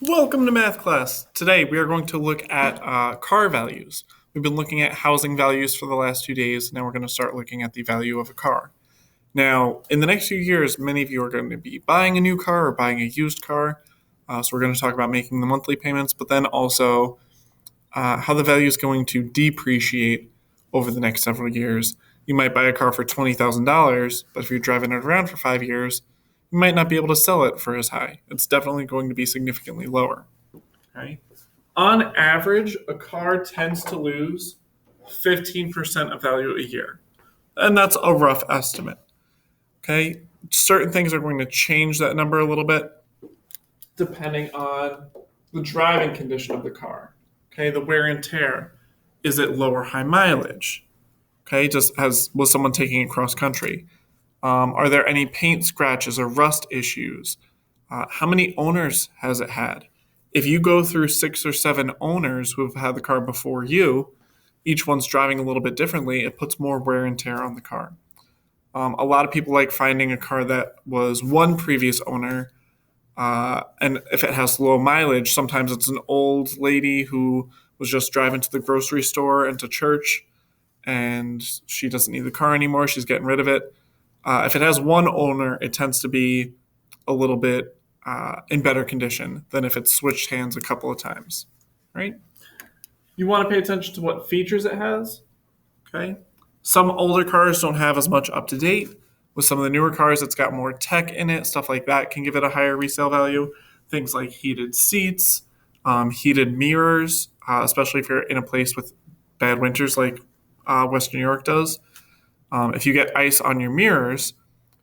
Welcome to math class. Today we are going to look at car values. We've been looking at housing values for the last 2 days. Now we're going to start looking at the value of a car. Now, in the next few years, many of you are going to be buying a new car or buying a used car. So we're going to talk about making the monthly payments, but then also how the value is going to depreciate over the next several years. You might buy a car for $20,000, but if you're driving it around for 5 years, you might not be able to sell it for as high. It's definitely going to be significantly lower. Okay. On average, a car tends to lose 15% of value a year. And that's a rough estimate. Okay. Certain things are going to change that number a little bit depending on the driving condition of the car. Okay. The wear and tear. Is it low or high mileage? Okay. Was someone taking it cross country? Are there any paint scratches or rust issues? How many owners has it had? If you go through 6 or 7 owners who have had the car before you, each one's driving a little bit differently, it puts more wear and tear on the car. A lot of people like finding a car that was one previous owner, and if it has low mileage, sometimes it's an old lady who was just driving to the grocery store and to church, and she doesn't need the car anymore. She's getting rid of it. If it has one owner, it tends to be a little bit in better condition than if it's switched hands a couple of times, right? You want to pay attention to what features it has, okay? Some older cars don't have as much up to date. With some of the newer cars, it's got more tech in it. Stuff like that can give it a higher resale value. Things like heated seats, heated mirrors, especially if you're in a place with bad winters like Western New York does. If you get ice on your mirrors,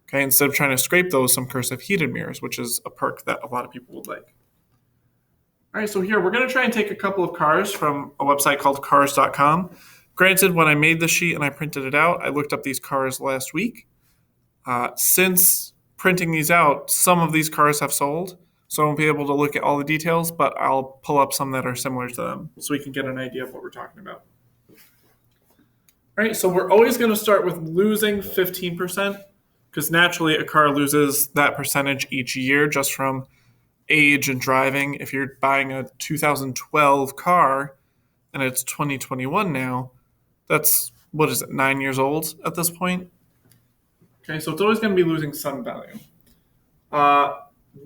okay, instead of trying to scrape those, some cars have heated mirrors, which is a perk that a lot of people would like. All right, so here we're going to try and take a couple of cars from a website called cars.com. Granted, when I made the sheet and I printed it out, I looked up these cars last week. Since printing these out, some of these cars have sold, so I won't be able to look at all the details, but I'll pull up some that are similar to them so we can get an idea of what we're talking about. All right, so we're always going to start with losing 15% because naturally a car loses that percentage each year just from age and driving. If you're buying a 2012 car and it's 2021 now, that's, 9 years old at this point? Okay, so it's always going to be losing some value.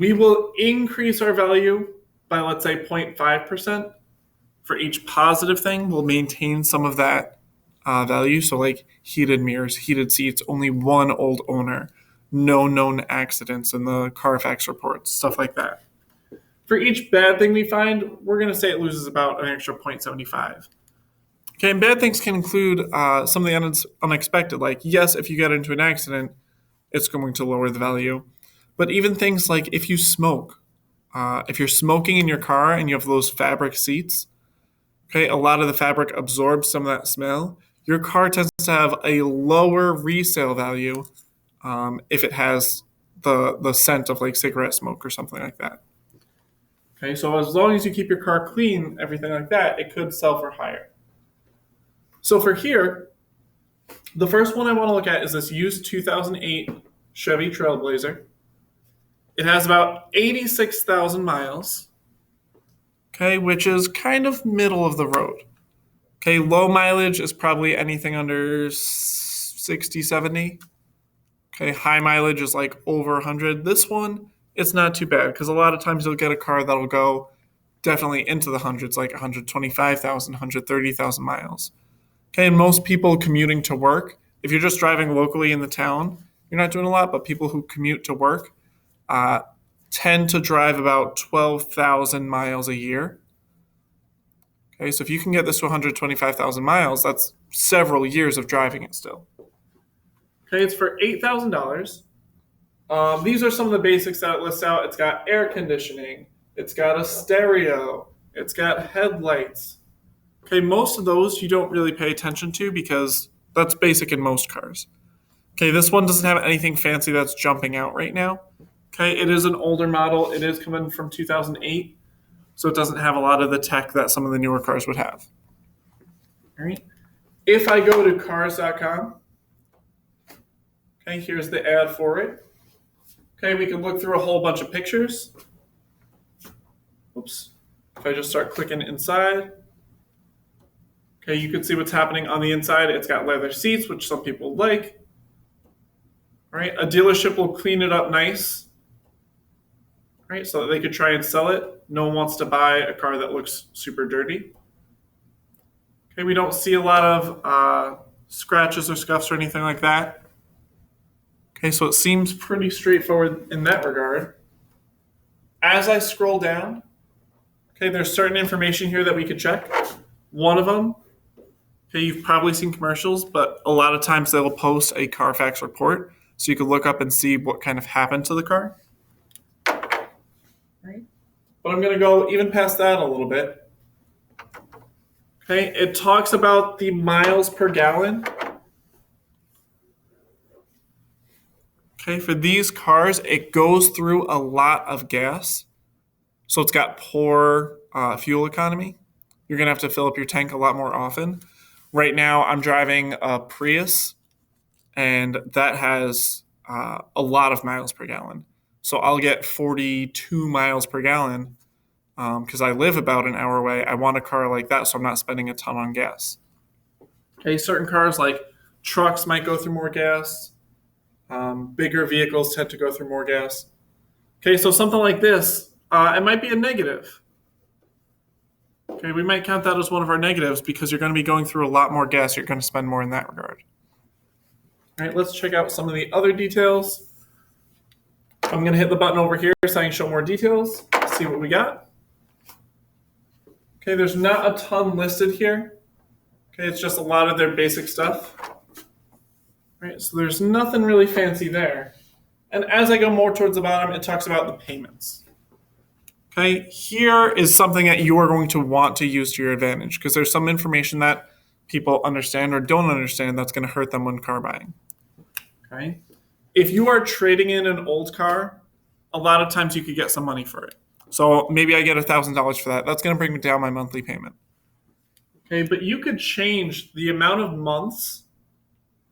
We will increase our value by, let's say, 0.5%. For each positive thing, we'll maintain some of that value. So like heated mirrors, heated seats, only one old owner, no known accidents in the Carfax reports, stuff like that. For each bad thing we find, we're going to say it loses about an extra 0.75. Okay, and bad things can include some of the unexpected. Like, yes, if you get into an accident, it's going to lower the value. But even things like if you smoke, if you're smoking in your car and you have those fabric seats, okay, a lot of the fabric absorbs some of that smell. Your car tends to have a lower resale value if it has the scent of like cigarette smoke or something like that. Okay, so as long as you keep your car clean, everything like that, it could sell for higher. So for here, the first one I want to look at is this used 2008 Chevy Trailblazer. It has about 86,000 miles, okay, which is kind of middle of the road. Okay, low mileage is probably anything under 60, 70. Okay, high mileage is like over 100. This one, it's not too bad because a lot of times you'll get a car that'll go definitely into the hundreds, like 125,000, 130,000 miles. Okay, and most people commuting to work, if you're just driving locally in the town, you're not doing a lot, but people who commute to work tend to drive about 12,000 miles a year. Okay, so if you can get this to 125,000 miles, that's several years of driving it still. Okay, it's for $8,000. These are some of the basics that it lists out. It's got air conditioning. It's got a stereo. It's got headlights. Okay, most of those you don't really pay attention to because that's basic in most cars. Okay, this one doesn't have anything fancy that's jumping out right now. Okay, it is an older model. It is coming from 2008, so it doesn't have a lot of the tech that some of the newer cars would have. All right. If I go to cars.com, okay, here's the ad for it. Okay, we can look through a whole bunch of pictures. oops, if I just start clicking inside, okay, you can see what's happening on the inside. It's got leather seats, which some people like. All right, a dealership will clean it up nice, right, so that they could try and sell it. No one wants to buy a car that looks super dirty. Okay, we don't see a lot of scratches or scuffs or anything like that. Okay, so it seems pretty straightforward in that regard. As I scroll down, okay, there's certain information here that we could check. One of them, okay, you've probably seen commercials, but a lot of times they'll post a Carfax report so you can look up and see what kind of happened to the car. Right. But I'm going to go even past that a little bit. Okay, it talks about the miles per gallon. Okay, for these cars, it goes through a lot of gas. So it's got poor fuel economy. You're going to have to fill up your tank a lot more often. Right now, I'm driving a Prius, and that has a lot of miles per gallon. So I'll get 42 miles per gallon because I live about an hour away. I want a car like that so I'm not spending a ton on gas. Okay, certain cars like trucks might go through more gas. Bigger vehicles tend to go through more gas. Okay, so something like this, it might be a negative. Okay, we might count that as one of our negatives because you're going to be going through a lot more gas. You're going to spend more in that regard. All right, let's check out some of the other details. I'm going to hit the button over here so I can show more details, see what we got. Okay, there's not a ton listed here. Okay, it's just a lot of their basic stuff. All right, so there's nothing really fancy there. And as I go more towards the bottom, it talks about the payments. Okay, here is something that you are going to want to use to your advantage because there's some information that people understand or don't understand that's going to hurt them when car buying. Okay, if you are trading in an old car, a lot of times you could get some money for it. So maybe I get $1,000 for that. That's going to bring me down my monthly payment. Okay, but you could change the amount of months,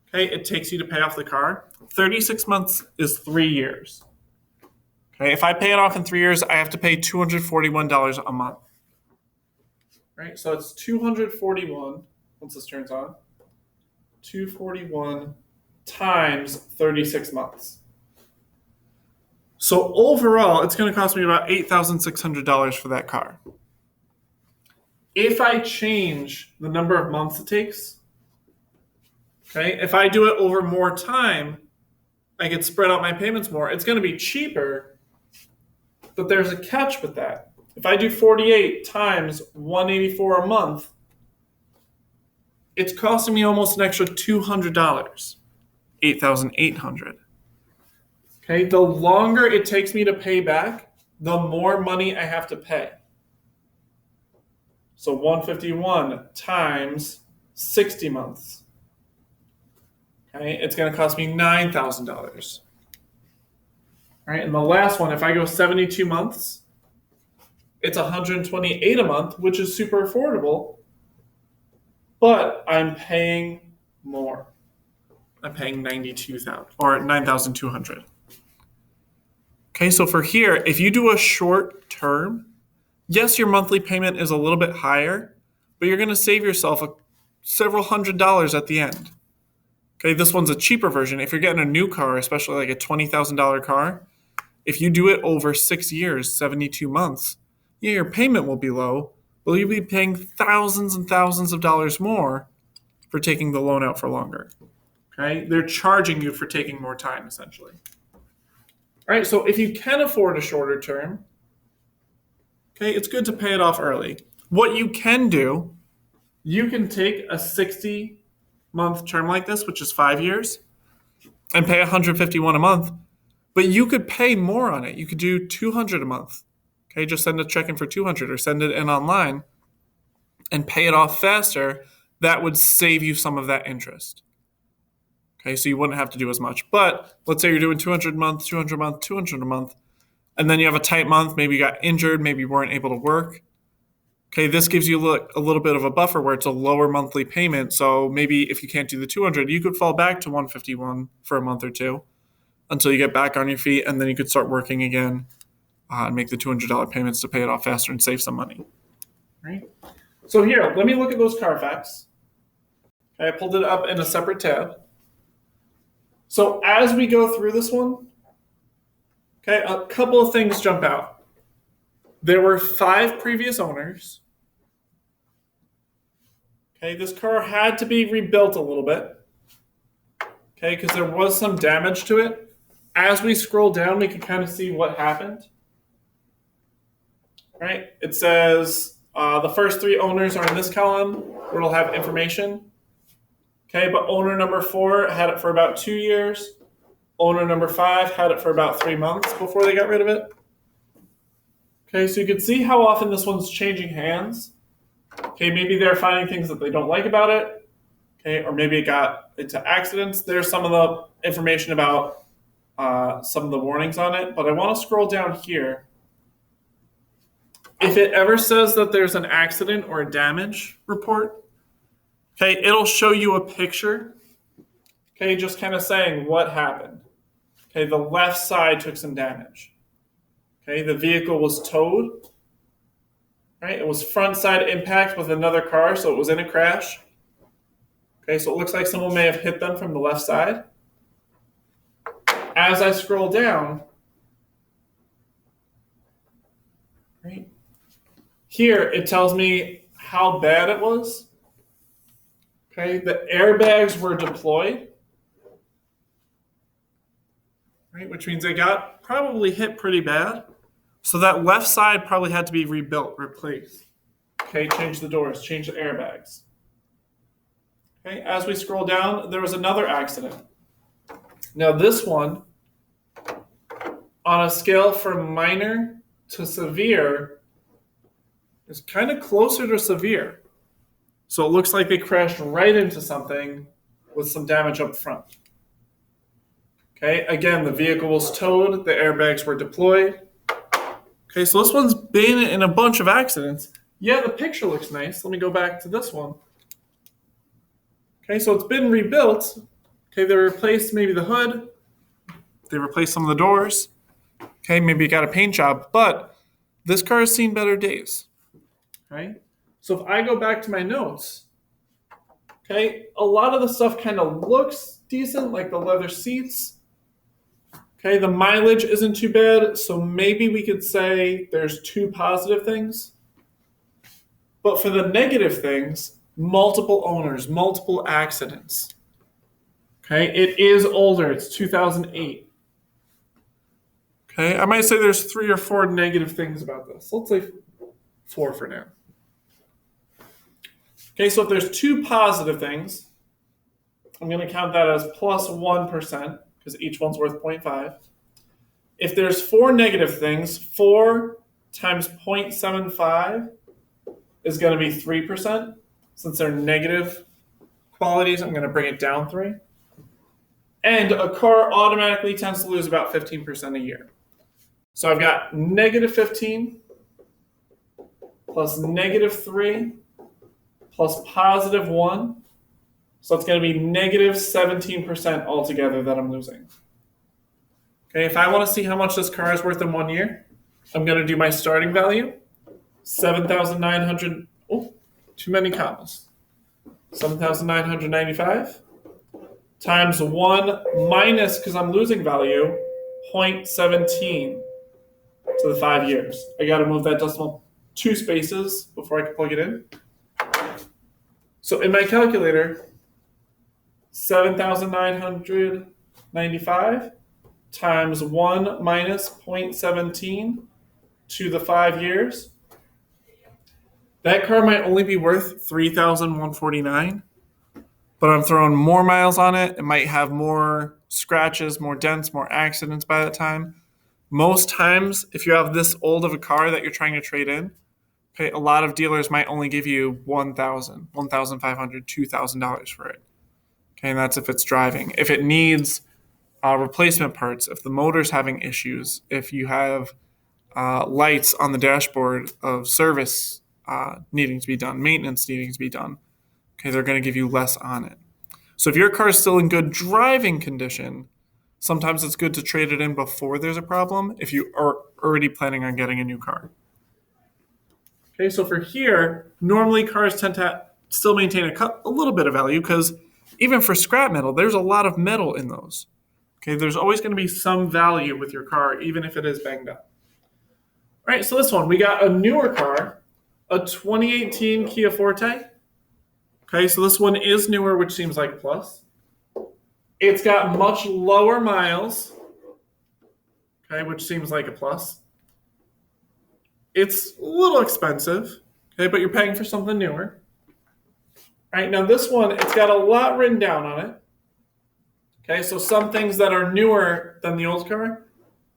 okay, it takes you to pay off the car. 36 months is 3 years. Okay, if I pay it off in 3 years, I have to pay $241 a month. Right, so it's 241, once this turns on, 241 times 36 months. So overall, it's going to cost me about $8,600 for that car. If I change the number of months it takes, okay, if I do it over more time, I can spread out my payments more. It's going to be cheaper, but there's a catch with that. If I do 48 times $184 a month, it's costing me almost an extra $200, $8,800. Okay, the longer it takes me to pay back, the more money I have to pay. So 151 times 60 months. Okay, it's going to cost me $9,000. All right, and the last one, if I go 72 months, it's $128 a month, which is super affordable, but I'm paying more. I'm paying $92,000 or $9,200. Okay, so for here, if you do a short term, yes, your monthly payment is a little bit higher, but you're going to save yourself several $100s at the end. Okay, this one's a cheaper version. If you're getting a new car, especially like a $20,000 car, if you do it over 6 years, 72 months, yeah, your payment will be low, but you'll be paying thousands and thousands of dollars more for taking the loan out for longer. Okay, they're charging you for taking more time, essentially. All right, so if you can afford a shorter term, okay, it's good to pay it off early. What you can do, you can take a 60-month term like this, which is 5 years, and pay $151 a month, but you could pay more on it. You could do $200 a month. Okay, just send a check in for $200 or send it in online and pay it off faster. That would save you some of that interest. Okay, so you wouldn't have to do as much. But let's say you're doing $200 a month, $200 a month, $200 a month, and then you have a tight month. Maybe you got injured. Maybe you weren't able to work. Okay, this gives you a little bit of a buffer where it's a lower monthly payment. So maybe if you can't do the $200, you could fall back to $151 for a month or two until you get back on your feet, and then you could start working again and make the $200 payments to pay it off faster and save some money. Right. So here, let me look at those Carfax. Okay, I pulled it up in a separate tab. So as we go through this one, okay, a couple of things jump out. There were 5 previous owners. Okay, this car had to be rebuilt a little bit. Okay, because there was some damage to it. As we scroll down, we can kind of see what happened. Right, it says the first 3 owners are in this column where it'll have information. Okay, but owner number 4 had it for about 2 years. Owner number 5 had it for about 3 months before they got rid of it. Okay, so you can see how often this one's changing hands. Okay, maybe they're finding things that they don't like about it. Okay, or maybe it got into accidents. There's some of the information about some of the warnings on it, but I want to scroll down here. If it ever says that there's an accident or a damage report, okay, it'll show you a picture, okay, just kind of saying what happened. Okay, the left side took some damage. Okay, the vehicle was towed. Right, it was front side impact with another car, so it was in a crash. Okay, so it looks like someone may have hit them from the left side. As I scroll down, right, here it tells me how bad it was. Okay, the airbags were deployed, right, which means they got probably hit pretty bad. So that left side probably had to be rebuilt, replaced. Okay, change the doors, change the airbags. Okay, as we scroll down, there was another accident. Now this one, on a scale from minor to severe, is kind of closer to severe. So it looks like they crashed right into something with some damage up front. Okay, again, the vehicle was towed, the airbags were deployed. Okay, so this one's been in a bunch of accidents. Yeah, the picture looks nice. Let me go back to this one. Okay, so it's been rebuilt. Okay, they replaced maybe the hood. They replaced some of the doors. Okay, maybe it got a paint job, but this car has seen better days. Right? So if I go back to my notes, okay, a lot of the stuff kind of looks decent, like the leather seats. Okay, the mileage isn't too bad, so maybe we could say there's 2 positive things. But for the negative things, multiple owners, multiple accidents. Okay, it is older, it's 2008. Okay, I might say there's 3 or 4 negative things about this. Let's say 4 for now. Okay, so if there's 2 positive things, I'm going to count that as plus 1%, because each one's worth 0.5. If there's 4 negative things, 4 times 0.75 is going to be 3%. Since they're negative qualities, I'm going to bring it down 3. And a car automatically tends to lose about 15% a year. So I've got negative 15 plus negative 3 plus positive 1. So it's going to be negative 17% altogether that I'm losing. Okay, if I want to see how much this car is worth in 1 year, I'm going to do my starting value, 7,900, too many commas, 7,995 times 1 minus, because I'm losing value, 0.17 to the 5 years. I got to move that decimal 2 spaces before I can plug it in. So in my calculator, 7,995 times 1 minus 0.17 to the 5 years. That car might only be worth $3,149, but I'm throwing more miles on it. It might have more scratches, more dents, more accidents by that time. Most times, if you have this old of a car that you're trying to trade in, okay, a lot of dealers might only give you $1,000, $1,500, $2,000 for it. Okay, and that's if it's driving. If it needs replacement parts, if the motor's having issues, if you have lights on the dashboard of service needing to be done, maintenance needing to be done, okay, they're going to give you less on it. So if your car is still in good driving condition, sometimes it's good to trade it in before there's a problem. If you are already planning on getting a new car. Okay, so for here, normally cars tend to still maintain a little bit of value because even for scrap metal, there's a lot of metal in those. Okay, there's always going to be some value with your car, even if it is banged up. All right, so this one, we got a newer car, a 2018 Kia Forte. Okay, so this one is newer, which seems like a plus. It's got much lower miles, okay, which seems like a plus. It's a little expensive, okay, but you're paying for something newer. All right, now this one, it's got a lot written down on it. Okay, so some things that are newer than the old car.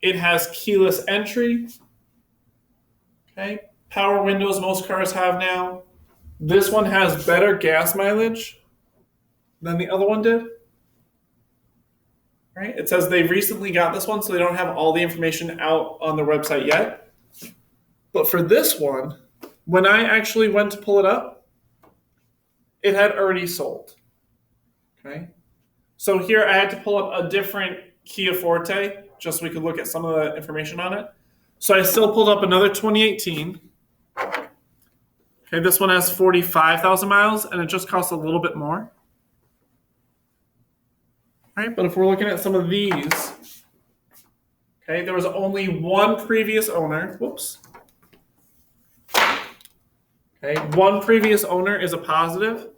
It has keyless entry. Okay, power windows most cars have now. This one has better gas mileage than the other one did. Right? It says they recently got this one, so they don't have all the information out on their website yet. But for this one, when I actually went to pull it up, it had already sold. Okay. So here I had to pull up a different Kia Forte just so we could look at some of the information on it. So I still pulled up another 2018. Okay, this one has 45,000 miles and it just costs a little bit more. All right, but if we're looking at some of these, okay, there was only one previous owner. Whoops. Okay, one previous owner is a positive.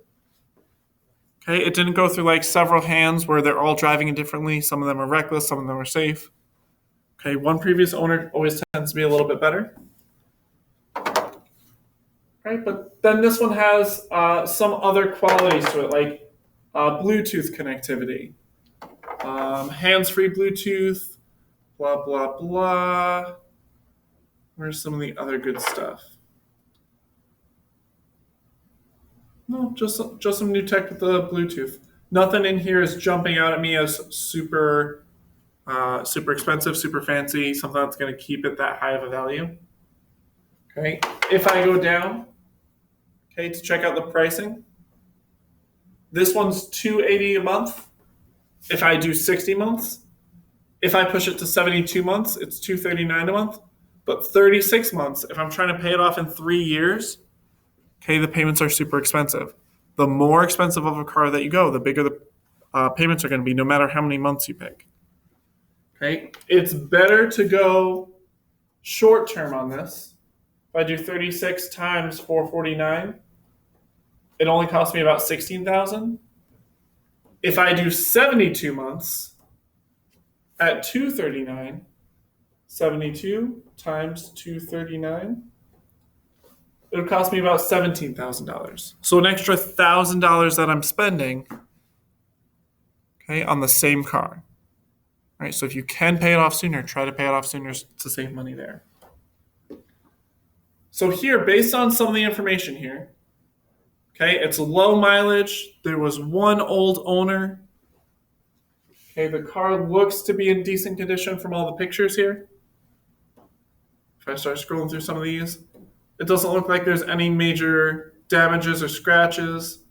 Okay, it didn't go through like several hands where they're all driving it differently. Some of them are reckless, some of them are safe. Okay, one previous owner always tends to be a little bit better. Right, but then this one has some other qualities to it, like Bluetooth connectivity, hands-free Bluetooth, blah, blah, blah. Where's some of the other good stuff? No, just some new tech with the Bluetooth. Nothing in here is jumping out at me as super expensive, super fancy, something that's going to keep it that high of a value. Okay, if I go down, okay, to check out the pricing, this one's $280 a month. If I do 60 months, if I push it to 72 months, it's $239 a month. But 36 months, if I'm trying to pay it off in 3 years, okay, the payments are super expensive. The more expensive of a car that you go, the bigger the payments are going to be, no matter how many months you pick. Okay, it's better to go short term on this. If I do 36 times 449, it only costs me about $16,000. If I do 72 months at $239, 72 times $239, it would cost me about $17,000. So an extra $1,000 that I'm spending, okay, on the same car. All right, so if you can pay it off sooner, try to pay it off sooner to save money there. So here, based on some of the information here, okay, it's low mileage. There was one old owner. Okay, the car looks to be in decent condition from all the pictures here. If I start scrolling through some of these, it doesn't look like there's any major damages or scratches.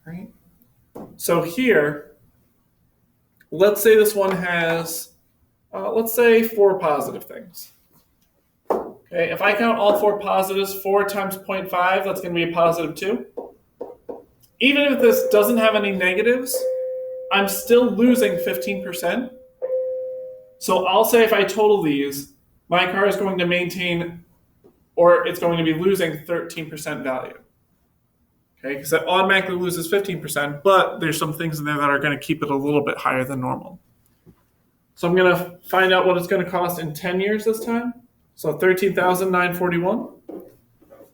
Right? So here, let's say this one has, let's say 4 positive things. Okay, if I count all 4 positives, 4 times 0.5, that's going to be a positive 2. Even if this doesn't have any negatives, I'm still losing 15%. So I'll say if I total these, my car is going to maintain, or it's going to be losing 13% value. Okay, because it automatically loses 15%, but there's some things in there that are going to keep it a little bit higher than normal. So I'm going to find out what it's going to cost in 10 years this time. So 13,941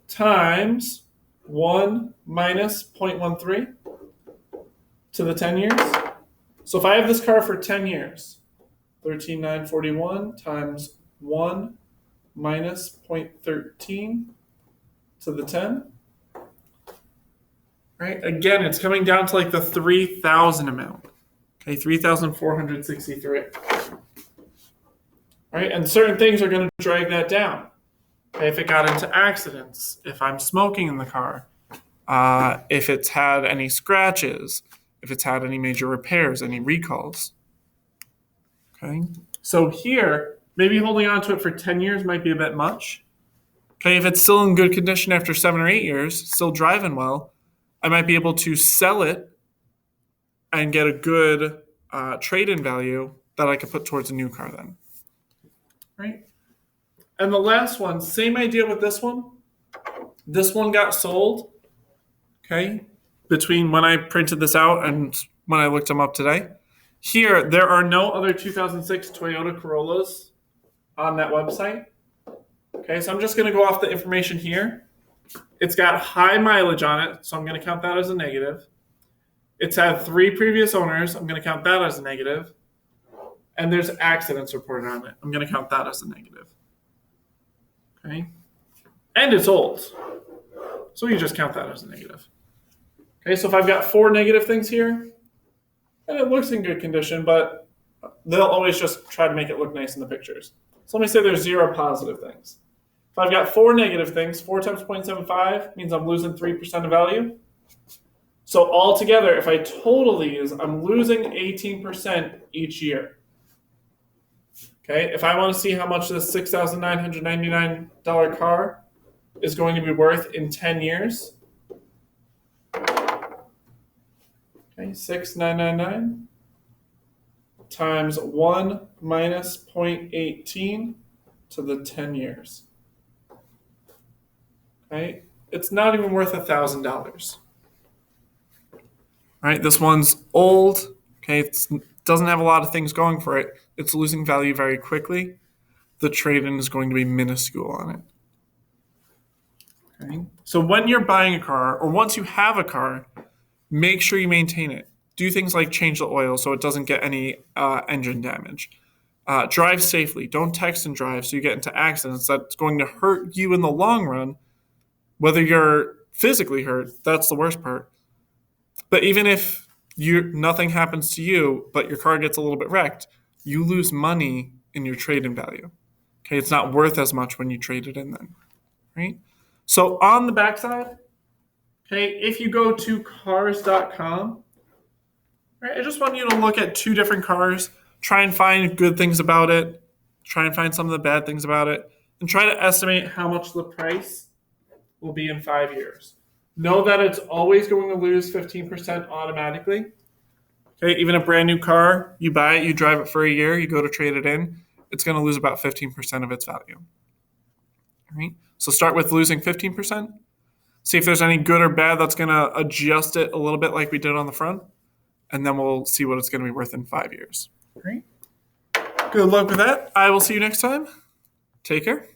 times 1 minus 0.13 to the 10 years. So if I have this car for 10 years, 13,941 times 1 minus 0.13 to the 10. Right? Again, it's coming down to like the 3,000 amount. Okay, 3,463. Right? And certain things are going to drag that down. Okay, if it got into accidents, if I'm smoking in the car, if it's had any scratches, if it's had any major repairs, any recalls. Okay. So here, maybe holding on to it for 10 years might be a bit much. Okay. If it's still in good condition after 7 or 8 years, still driving well, I might be able to sell it and get a good trade-in value that I could put towards a new car then. Right. And the last one, same idea with this one. This one got sold, okay, between when I printed this out and when I looked them up today. Here, there are no other 2006 Toyota Corollas on that website. Okay, so I'm just going to go off the information here. It's got high mileage on it, so I'm going to count that as a negative. It's had 3 previous owners. I'm going to count that as a negative. And there's accidents reported on it. I'm going to count that as a negative. Okay, and it's old. So you just count that as a negative. Okay, so if I've got 4 negative things here, and it looks in good condition, but they'll always just try to make it look nice in the pictures. So let me say there's 0 positive things. If I've got 4 negative things, 4 times 0.75 means I'm losing 3% of value. So altogether, if I total these, I'm losing 18% each year. Okay, if I want to see how much this $6,999 car is going to be worth in 10 years, okay, 6,999 times 1 minus 0.18 to the 10 years. Okay, it's not even worth $1,000. Right, this one's old. Okay, it doesn't have a lot of things going for it. It's losing value very quickly. The trade-in is going to be minuscule on it. Okay, so when you're buying a car, or once you have a car, make sure you maintain it. Do things like change the oil so it doesn't get any engine damage. Drive safely. Don't text and drive so you get into accidents. That's going to hurt you in the long run. Whether you're physically hurt, that's the worst part. But even if nothing happens to you, but your car gets a little bit wrecked, you lose money in your trade-in value. Okay, it's not worth as much when you trade it in then, right? So on the backside, okay, if you go to cars.com, right, I just want you to look at 2 different cars, try and find good things about it, try and find some of the bad things about it, and try to estimate how much the price will be in 5 years. Know that it's always going to lose 15% automatically. Okay, even a brand new car, you buy it, you drive it for a year, you go to trade it in, it's going to lose about 15% of its value. All right, so start with losing 15%. See if there's any good or bad that's going to adjust it a little bit like we did on the front, and then we'll see what it's going to be worth in 5 years. All right. Good luck with that. I will see you next time. Take care.